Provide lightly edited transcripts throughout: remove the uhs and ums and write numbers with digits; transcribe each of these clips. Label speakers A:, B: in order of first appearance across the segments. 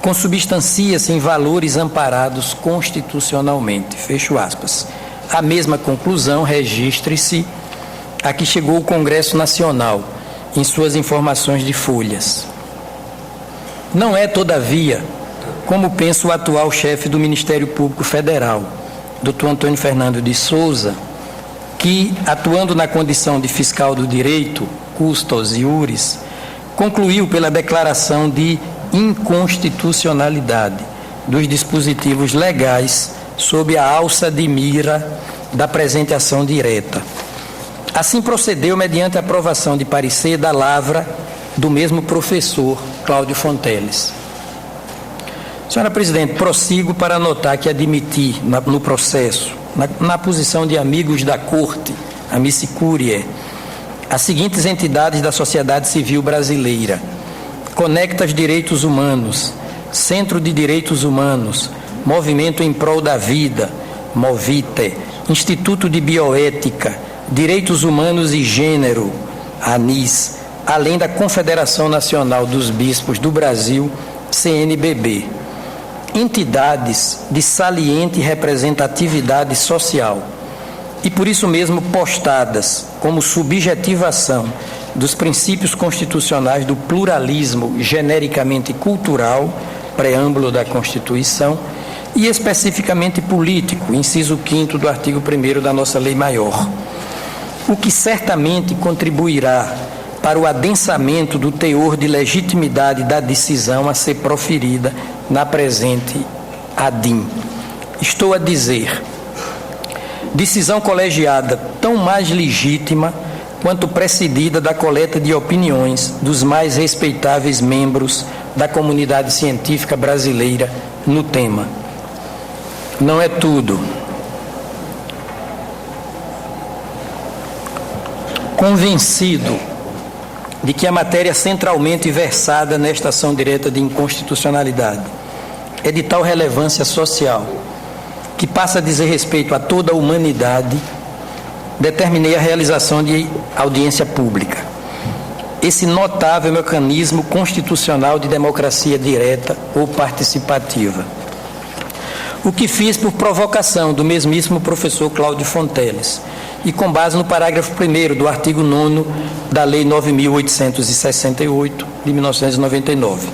A: consubstancia-se em valores amparados constitucionalmente. Fecho aspas. A mesma conclusão, registre-se, a que chegou o Congresso Nacional em suas informações de folhas. Não é, todavia, como pensa o atual chefe do Ministério Público Federal, Dr. Antônio Fernando de Souza, que, atuando na condição de fiscal do direito, custos iuris, concluiu pela declaração de inconstitucionalidade dos dispositivos legais sob a alça de mira da presente ação direta. Assim procedeu mediante a aprovação de parecer da lavra do mesmo professor Cláudio Fonteles. Senhora Presidente, prossigo para anotar que admiti no processo, na posição de amigos da Corte, amici curiae, as seguintes entidades da sociedade civil brasileira: Conectas Direitos Humanos, Centro de Direitos Humanos, Movimento em Prol da Vida, Movite, Instituto de Bioética, Direitos Humanos e Gênero, ANIS, além da Confederação Nacional dos Bispos do Brasil, CNBB. Entidades de saliente representatividade social e, por isso mesmo, postadas como subjetivação dos princípios constitucionais do pluralismo genericamente cultural, preâmbulo da Constituição, e especificamente político, inciso 5º do artigo 1º da nossa Lei Maior, o que certamente contribuirá para o adensamento do teor de legitimidade da decisão a ser proferida na presente ADIM. Estou a dizer, decisão colegiada tão mais legítima quanto precedida da coleta de opiniões dos mais respeitáveis membros da comunidade científica brasileira no tema. Não é tudo. Convencido de que a matéria centralmente versada nesta ação direta de inconstitucionalidade é de tal relevância social que passa a dizer respeito a toda a humanidade, determinei a realização de audiência pública. Esse notável mecanismo constitucional de democracia direta ou participativa. O que fiz por provocação do mesmíssimo professor Cláudio Fonteles e com base no parágrafo 1º do artigo 9º da Lei 9.868, de 1999,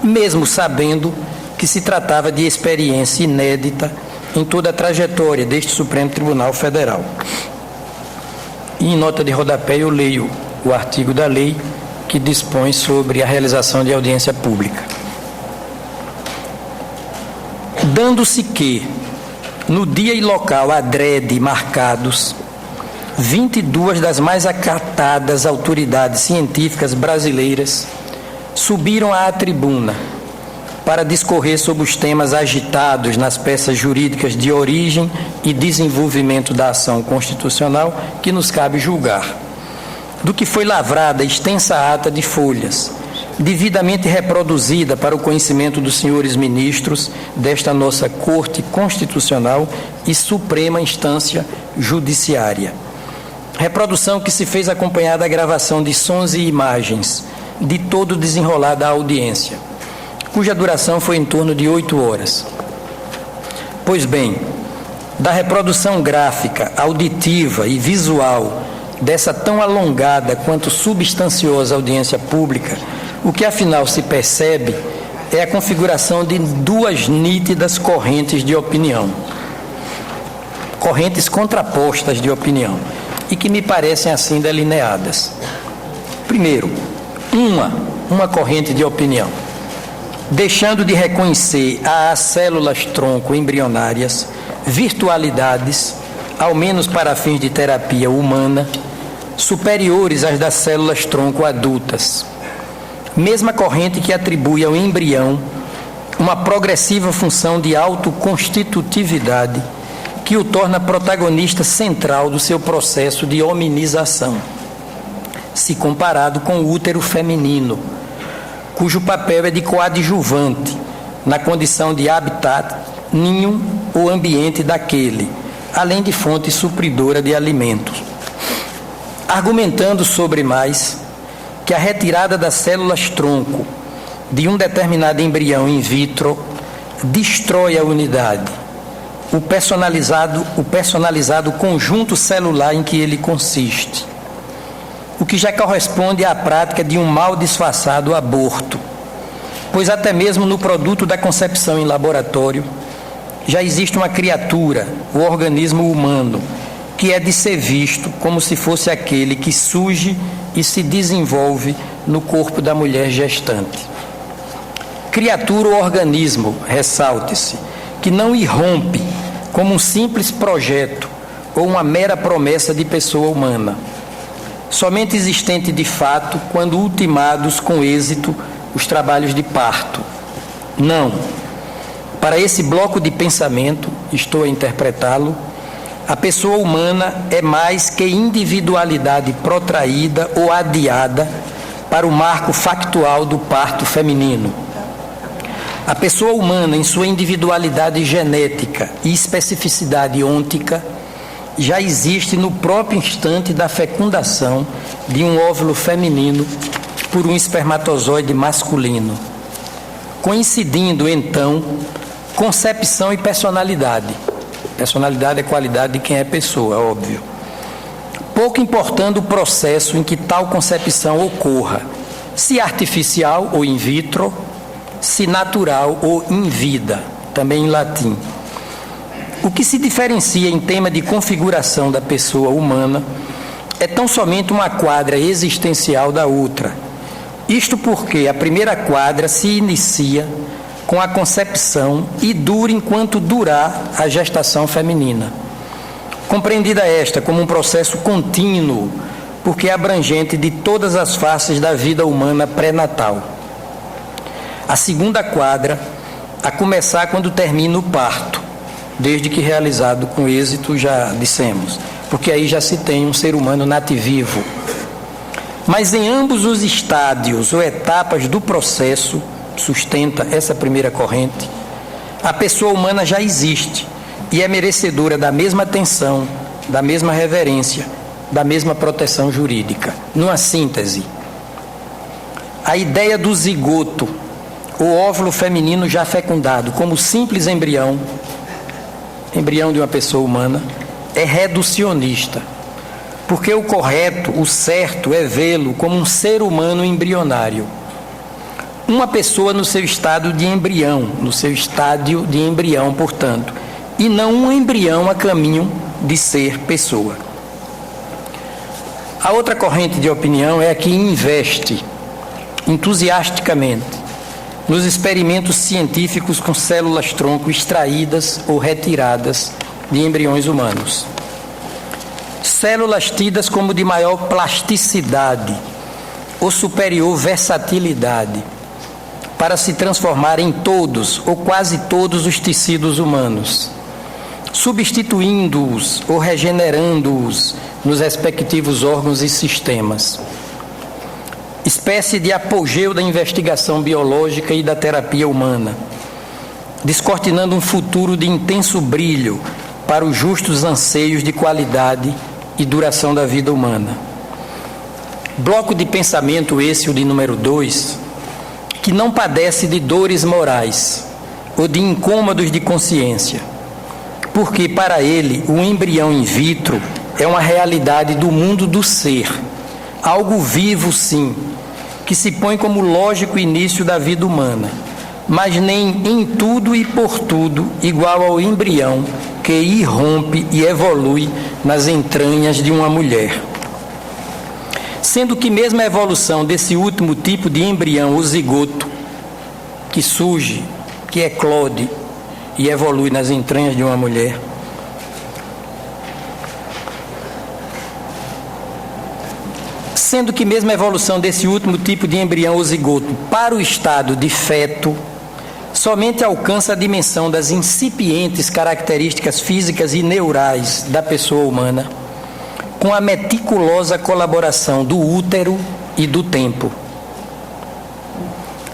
A: mesmo sabendo que se tratava de experiência inédita em toda a trajetória deste Supremo Tribunal Federal. E em nota de rodapé eu leio o artigo da lei que dispõe sobre a realização de audiência pública. Dando-se que, no dia e local adrede marcados, 22 das mais acatadas autoridades científicas brasileiras subiram à tribuna para discorrer sobre os temas agitados nas peças jurídicas de origem e desenvolvimento da ação constitucional que nos cabe julgar, do que foi lavrada extensa ata de folhas, devidamente reproduzida para o conhecimento dos senhores ministros desta nossa Corte Constitucional e Suprema Instância Judiciária. Reprodução que se fez acompanhada da gravação de sons e imagens de todo o desenrolar da audiência, cuja duração foi em torno de 8 horas. Pois bem, da reprodução gráfica, auditiva e visual dessa tão alongada quanto substanciosa audiência pública, o que afinal se percebe é a configuração de duas nítidas correntes de opinião, correntes contrapostas de opinião, e que me parecem assim delineadas. Primeiro, uma corrente de opinião, deixando de reconhecer às células tronco embrionárias virtualidades, ao menos para fins de terapia humana, superiores às das células tronco adultas. Mesma corrente que atribui ao embrião uma progressiva função de autoconstitutividade que o torna protagonista central do seu processo de hominização, se comparado com o útero feminino, cujo papel é de coadjuvante na condição de habitat, ninho ou ambiente daquele, além de fonte supridora de alimentos. Argumentando sobre mais que a retirada das células tronco de um determinado embrião in vitro destrói a unidade, o personalizado conjunto celular em que ele consiste, o que já corresponde à prática de um mal disfarçado aborto, pois até mesmo no produto da concepção em laboratório já existe uma criatura, o organismo humano, que é de ser visto como se fosse aquele que surge e se desenvolve no corpo da mulher gestante. Criatura ou organismo, ressalte-se, que não irrompe como um simples projeto ou uma mera promessa de pessoa humana, somente existente de fato quando ultimados com êxito os trabalhos de parto. Não. Para esse bloco de pensamento, estou a interpretá-lo, a pessoa humana é mais que individualidade protraída ou adiada para o marco factual do parto feminino. A pessoa humana, em sua individualidade genética e especificidade ôntica, já existe no próprio instante da fecundação de um óvulo feminino por um espermatozoide masculino, coincidindo, então, concepção e personalidade. Personalidade é qualidade de quem é pessoa, é óbvio. Pouco importando o processo em que tal concepção ocorra, se artificial ou in vitro, se natural ou in vida, também em latim. O que se diferencia em tema de configuração da pessoa humana é tão somente uma quadra existencial da outra. Isto porque a primeira quadra se inicia com a concepção e dura enquanto durar a gestação feminina. Compreendida esta como um processo contínuo, porque é abrangente de todas as faces da vida humana pré-natal. A segunda quadra, a começar quando termina o parto, desde que realizado com êxito, já dissemos, porque aí já se tem um ser humano nativivo. Mas em ambos os estádios ou etapas do processo, sustenta essa primeira corrente, a pessoa humana já existe e é merecedora da mesma atenção, da mesma reverência, da mesma proteção jurídica. Numa síntese, a ideia do zigoto, o óvulo feminino já fecundado, como simples embrião de uma pessoa humana, é reducionista, porque o correto, o certo, é vê-lo como um ser humano embrionário. Uma pessoa no seu estádio de embrião, portanto, e não um embrião a caminho de ser pessoa. A outra corrente de opinião é a que investe entusiasticamente nos experimentos científicos com células-tronco extraídas ou retiradas de embriões humanos. Células tidas como de maior plasticidade ou superior versatilidade para se transformar em todos ou quase todos os tecidos humanos, substituindo-os ou regenerando-os nos respectivos órgãos e sistemas. Espécie de apogeu da investigação biológica e da terapia humana, descortinando um futuro de intenso brilho para os justos anseios de qualidade e duração da vida humana. Bloco de pensamento esse, o de número 2, que não padece de dores morais ou de incômodos de consciência, porque para ele o embrião in vitro é uma realidade do mundo do ser, algo vivo sim, que se põe como lógico início da vida humana, mas nem em tudo e por tudo igual ao embrião que irrompe e evolui nas entranhas de uma mulher. Sendo que mesmo a evolução desse último tipo de embrião, o zigoto, que surge, que eclode e evolui nas entranhas de uma mulher, sendo que mesmo a evolução desse último tipo de embrião, o zigoto, para o estado de feto, somente alcança a dimensão das incipientes características físicas e neurais da pessoa humana, com a meticulosa colaboração do útero e do tempo.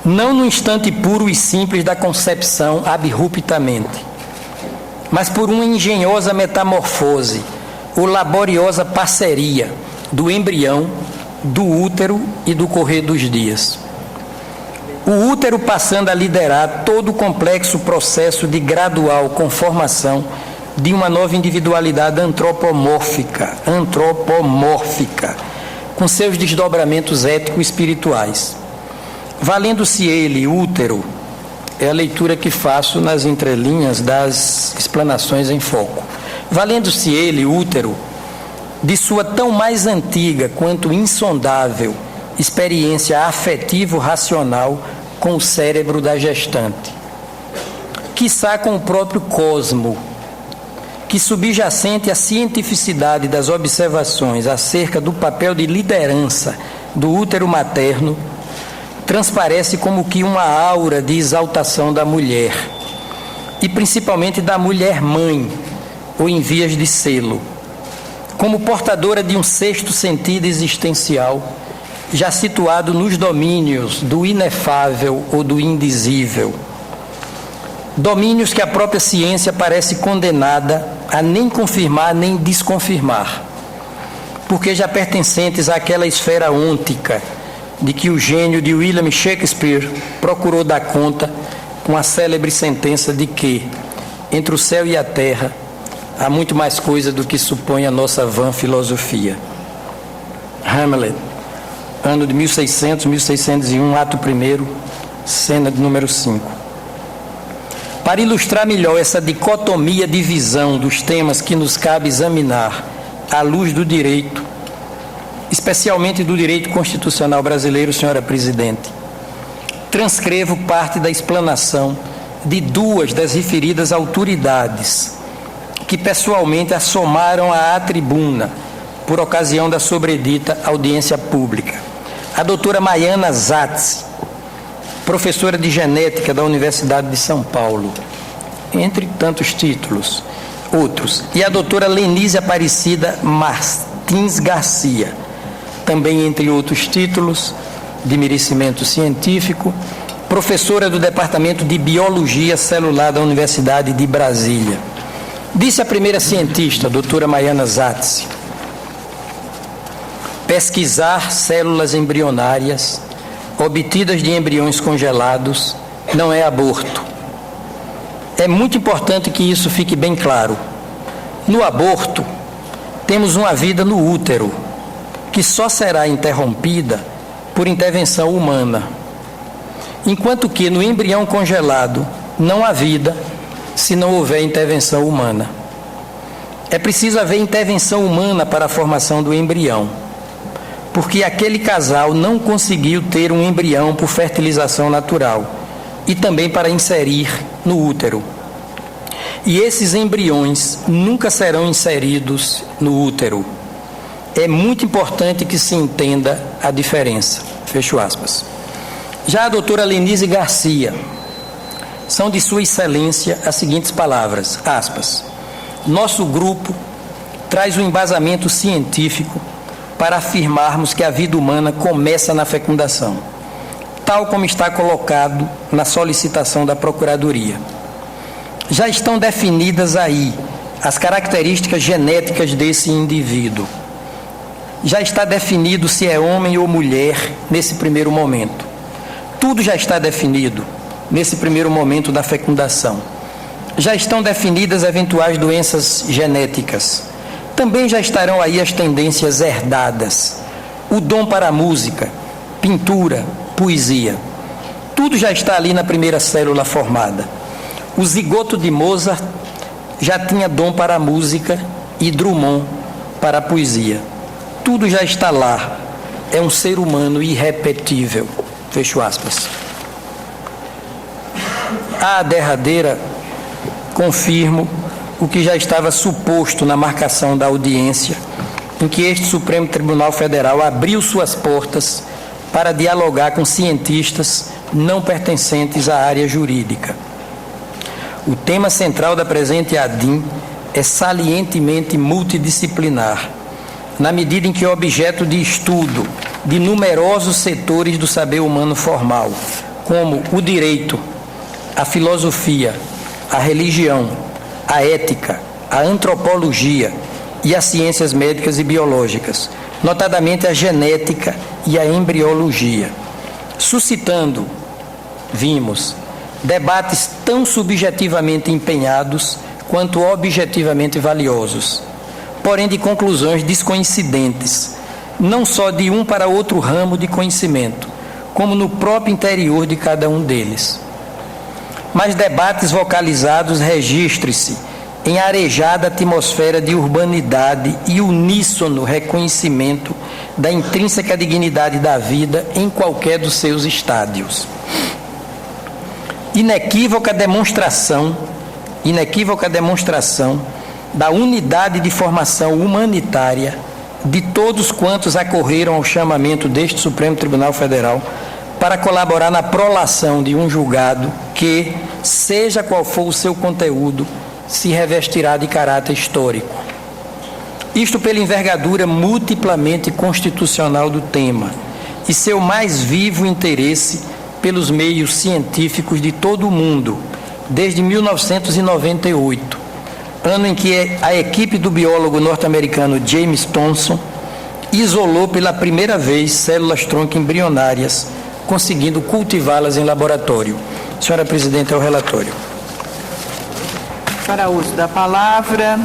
A: Não no instante puro e simples da concepção abruptamente, mas por uma engenhosa metamorfose ou laboriosa parceria do embrião, do útero e do correr dos dias. o útero passando a liderar todo o complexo processo de gradual conformação de uma nova individualidade antropomórfica, com seus desdobramentos ético-espirituais. Valendo-se ele, útero, é a leitura que faço nas entrelinhas das explanações em foco. Valendo-se ele, útero, de sua tão mais antiga quanto insondável experiência afetivo-racional com o cérebro da gestante, quiçá com o próprio cosmo, que subjacente à cientificidade das observações acerca do papel de liderança do útero materno, transparece como que uma aura de exaltação da mulher, e principalmente da mulher-mãe, ou em vias de selo, como portadora de um sexto sentido existencial, já situado nos domínios do inefável ou do indizível. Domínios que a própria ciência parece condenada a nem confirmar nem desconfirmar, porque já pertencentes àquela esfera ôntica de que o gênio de William Shakespeare procurou dar conta com a célebre sentença de que, entre o céu e a terra, há muito mais coisa do que supõe a nossa vã filosofia. Hamlet, ano de 1601, ato 1º, cena de número 5. Para ilustrar melhor essa dicotomia de visão dos temas que nos cabe examinar à luz do direito, especialmente do direito constitucional brasileiro, senhora Presidente, transcrevo parte da explanação de duas das referidas autoridades que pessoalmente assomaram à tribuna por ocasião da sobredita audiência pública. A doutora Maiana Zatz, professora de genética da Universidade de São Paulo, entre tantos títulos, outros, e a doutora Lenise Aparecida Martins Garcia, também entre outros títulos de merecimento científico, professora do Departamento de Biologia Celular da Universidade de Brasília. Disse a primeira cientista, a doutora Maiana Zatz: pesquisar células embrionárias obtidas de embriões congelados não é aborto. É muito importante que isso fique bem claro. No aborto, temos uma vida no útero, que só será interrompida por intervenção humana, enquanto que no embrião congelado não há vida se não houver intervenção humana. É preciso haver intervenção humana para a formação do embrião, porque aquele casal não conseguiu ter um embrião por fertilização natural e também para inserir no útero. E esses embriões nunca serão inseridos no útero. É muito importante que se entenda a diferença. Fecho aspas. Já a doutora Lenise Garcia, são de sua excelência as seguintes palavras, aspas: nosso grupo traz um embasamento científico para afirmarmos que a vida humana começa na fecundação, tal como está colocado na solicitação da Procuradoria. Já estão definidas aí as características genéticas desse indivíduo. Já está definido se é homem ou mulher nesse primeiro momento. Tudo já está definido nesse primeiro momento da fecundação. Já estão definidas eventuais doenças genéticas. Também já estarão aí as tendências herdadas, o dom para a música, pintura, poesia. Tudo já está ali na primeira célula formada. O zigoto de Mozart já tinha dom para a música e Drummond para a poesia. Tudo já está lá. É um ser humano irrepetível. Fecho aspas. A derradeira, confirmo o que já estava suposto na marcação da audiência, em que este Supremo Tribunal Federal abriu suas portas para dialogar com cientistas não pertencentes à área jurídica. O tema central da presente ADIM é salientemente multidisciplinar, na medida em que é objeto de estudo de numerosos setores do saber humano formal, como o direito, a filosofia, a religião, a ética, a antropologia e as ciências médicas e biológicas, notadamente a genética e a embriologia, suscitando vimos debates tão subjetivamente empenhados quanto objetivamente valiosos, porém de conclusões descoincidentes, não só de um para outro ramo de conhecimento, como no próprio interior de cada um deles. Mas debates vocalizados registre-se em arejada atmosfera de urbanidade e uníssono reconhecimento da intrínseca dignidade da vida em qualquer dos seus estádios. Inequívoca demonstração da unidade de formação humanitária de todos quantos acorreram ao chamamento deste Supremo Tribunal Federal para colaborar na prolação de um julgado que, seja qual for o seu conteúdo, se revestirá de caráter histórico. Isto pela envergadura multiplamente constitucional do tema e seu mais vivo interesse pelos meios científicos de todo o mundo, desde 1998, ano em que a equipe do biólogo norte-americano James Thomson isolou pela primeira vez células-tronco embrionárias, conseguindo cultivá-las em laboratório. Senhora Presidente, é o relatório.
B: Para uso da palavra.